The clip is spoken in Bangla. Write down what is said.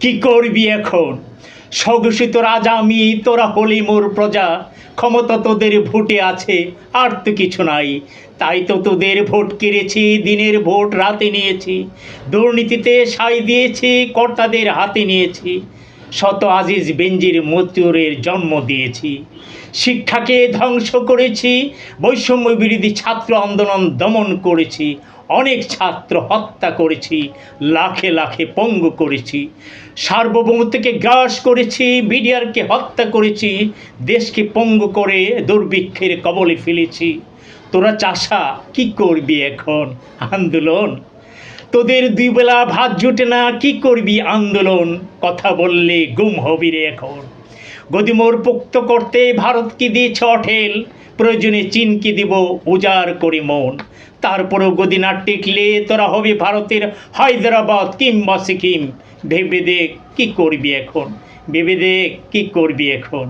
কি করবি এখন? স্বঘোষিত রাজা আমি, তোরা হলি মোর প্রজা। ক্ষমতা তোদের ভোটে আছে, আর তো কিছু নাই। তাই তো তোদের ভোট কেড়েছি, দিনের ভোট রাতে নিয়েছি। দুর্নীতিতে সাই দিয়েছি, কর্তাদের হাতে নিয়েছি। শত আজিজ বেঞ্জির মতুরের জন্ম দিয়েছি। শিক্ষাকে ধ্বংস করেছি, বৈষম্য বিরোধী ছাত্র আন্দোলন দমন করেছি। অনেক ছাত্র হত্যা করেছি, লাখে লাখে পঙ্গু করেছি। সার্বভৌমত্বকে গ্রাস করেছি, বিডিআরকে হত্যা করেছি। দেশকে পঙ্গু করে দুর্ভিক্ষের কবলে ফেলেছি। তোরা চাষা কি করবি এখন? আন্দোলন? তোদের দুই বেলা ভাত জোটে না, কি করবি আন্দোলন? কথা বললে গুম হবি রে এখন। গদিমোর পোক্ত করতে ভারতকে দিয়েছে অঠেল, প্রয়োজনে চীনকে দিব উজাড় করে মন। তারপরেও গদি না টেকলে তোরা হবে ভারতের হায়দ্রাবাদ কিংবা সিকিম। ভেবে দেখ কি করবি এখন, ভেবে দেখ কি করবি এখন।